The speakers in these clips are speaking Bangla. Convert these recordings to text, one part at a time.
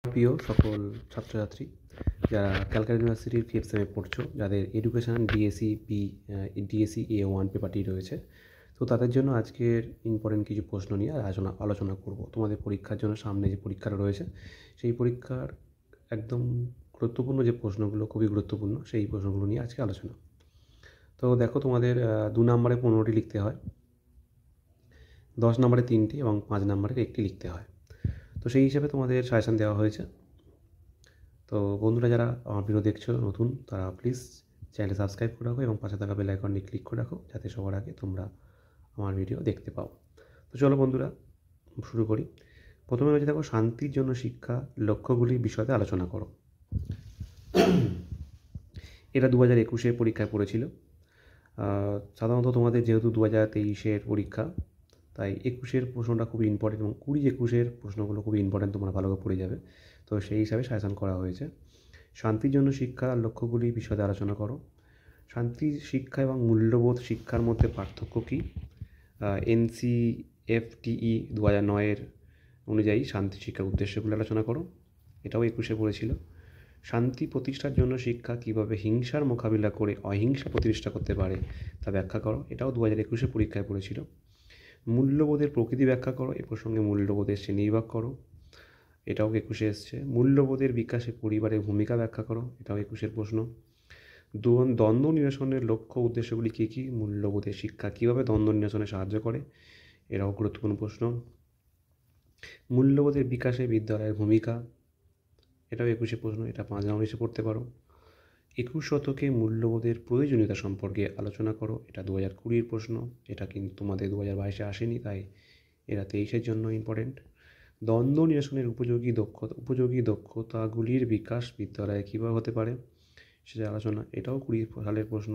প্রিয় সকল ছাত্রছাত্রী যারা ক্যালকাটা ইউনিভার্সিটির ফিফথ সেমে পড়ছো, যাদের এডুকেশন ডিএসসি A1 পেপারটি রয়েছে, তো তাদের জন্য আজকের ইম্পর্টেন্ট কিছু প্রশ্ন নিয়ে আলোচনা করব। তোমাদের পরীক্ষার জন্য সামনে যে পরীক্ষাটা রয়েছে, সেই পরীক্ষার একদম গুরুত্বপূর্ণ যে প্রশ্নগুলো, খুবই গুরুত্বপূর্ণ সেই প্রশ্নগুলো নিয়ে আজকে আলোচনা। তো দেখো, তোমাদের 2 নম্বরে 15টি লিখতে হয়, 10 নম্বরে 3টি এবং 5 নম্বরের 1টি লিখতে হয়। তো সেই হিসাবে তোমাদের সাজেশান দেওয়া হয়েছে। তো বন্ধুরা, যারা আমার ভিডিও দেখছো নতুন, তারা প্লিজ চ্যানেলটি সাবস্ক্রাইব করে রাখো এবং পাশে থাকা বেল আইকনটি ক্লিক করে রাখো, যাতে সবার আগে তোমরা আমার ভিডিও দেখতে পাও। তো চলো বন্ধুরা, শুরু করি। প্রথমে হচ্ছে, দেখো, শান্তির জন্য শিক্ষা লক্ষ্যগুলি বিষয়ে আলোচনা করো। এটা 2021 পরীক্ষায় পড়েছিল। সাধারণত তোমাদের যেহেতু 2023 পরীক্ষা, তাই 21 প্রশ্নটা খুবই ইম্পর্টেন্ট এবং 20-21 প্রশ্নগুলো খুবই ইম্পর্টেন্ট, তোমরা ভালো করে পড়ে যাবে। তো সেই হিসাবে সাজেশন করা হয়েছে। শান্তির জন্য শিক্ষা লক্ষ্যগুলি বিষয়ে আলোচনা করো। শান্তি শিক্ষা এবং মূল্যবোধ শিক্ষার মধ্যে পার্থক্য কী? NCFTE 2009 অনুযায়ী শান্তি শিক্ষার উদ্দেশ্যগুলি আলোচনা করো। এটাও 21 পড়েছিল। শান্তি প্রতিষ্ঠার জন্য শিক্ষা কীভাবে হিংসার মোকাবিলা করে অহিংসা প্রতিষ্ঠা করতে পারে তা ব্যাখ্যা করো। এটাও 2021 পরীক্ষায় পড়েছিল। মূল্যবোধের প্রকৃতি ব্যাখ্যা করো। এ প্রসঙ্গে মূল্যবোধের শ্রেণীবিভাগ করো। এটাও 21 এসছে। মূল্যবোধের বিকাশে পরিবারের ভূমিকা ব্যাখ্যা করো। এটাও 21 প্রশ্ন। দ্বন্দ্ব নিরসনের লক্ষ্য উদ্দেশ্যগুলি কী কী? মূল্যবোধের শিক্ষা কীভাবে দ্বন্দ্ব নিরসনে সাহায্য করে? এটাও গুরুত্বপূর্ণ প্রশ্ন। মূল্যবোধের বিকাশে বিদ্যালয়ের ভূমিকা, এটাও 21 প্রশ্ন। এটা 5 নম্বরে এসে পড়তে পারো। 21 শতকে মূল্যবোধের প্রয়োজনীয়তা সম্পর্কে আলোচনা করো। এটা 2020 প্রশ্ন। এটা কিন্তু তোমাদের 2022 আসেনি, তাই এরা 23 জন্য ইম্পর্টেন্ট। দ্বন্দ্ব নিরসনের উপযোগী দক্ষতাগুলির বিকাশ বিদ্যালয়ে কীভাবে হতে পারে সেটা আলোচনা। এটাও 20 সালের প্রশ্ন।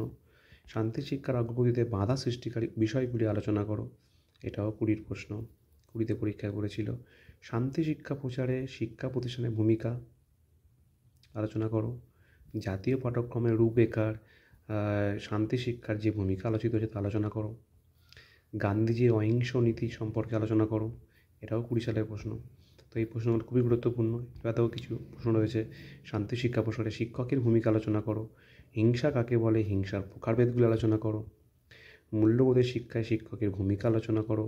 শান্তি শিক্ষার অগ্রগতিতে বাধা সৃষ্টিকারী বিষয়গুলি আলোচনা করো। এটাও 20 প্রশ্ন, 20 পরীক্ষায় পড়েছিল। শান্তি শিক্ষা প্রচারে শিক্ষা প্রতিষ্ঠানের ভূমিকা আলোচনা করো। জাতীয় পাঠ্যক্রমের রূপরেখার শান্তি শিক্ষার যে ভূমিকা আলোচিত হয়েছে তা আলোচনা করো। গান্ধীজির অহিংস নীতি সম্পর্কে আলোচনা করো। এটাও 20 সালের প্রশ্ন। তো এই প্রশ্নগুলো খুবই গুরুত্বপূর্ণ। এবারেও কিছু প্রশ্ন রয়েছে। শান্তি শিক্ষা প্রসারে শিক্ষকের ভূমিকা আলোচনা করো। হিংসা কাকে বলে, হিংসার প্রকারভেদগুলি আলোচনা করো। মূল্যবোধের শিক্ষায় শিক্ষকের ভূমিকা আলোচনা করো।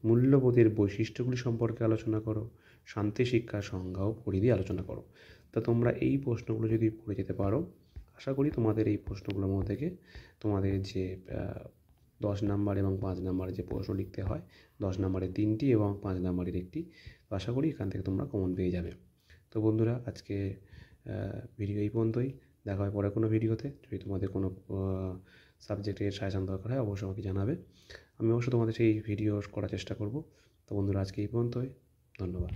মূল্যবোধের বৈশিষ্ট্যগুলি সম্পর্কে আলোচনা করো। শান্তি শিক্ষার সংজ্ঞা ও পরিধি আলোচনা করো। তা তোমরা এই প্রশ্নগুলো যদি পড়ে যেতে পারো, আশা করি তোমাদের এই প্রশ্নগুলোর মধ্যে থেকে তোমাদের যে 10 নম্বর এবং 5 নম্বরে যে প্রশ্ন লিখতে হয়, 10 নম্বরে 3টি এবং 5 নম্বরের 1টি, তো আশা করি এখান থেকে তোমরা কমন পেয়ে যাবে। তো বন্ধুরা, আজকে ভিডিও এই পর্যন্তই। দেখা হয় পরে কোনো ভিডিওতে। যদি তোমাদের কোনো সাবজেক্টের সাজেশন দরকার হয়, অবশ্যই আমাকে জানাবে। আমি অবশ্যই তোমাদের সেই ভিডিও করার চেষ্টা করব। তো বন্ধুরা, আজকে এই পর্যন্তই। ধন্যবাদ।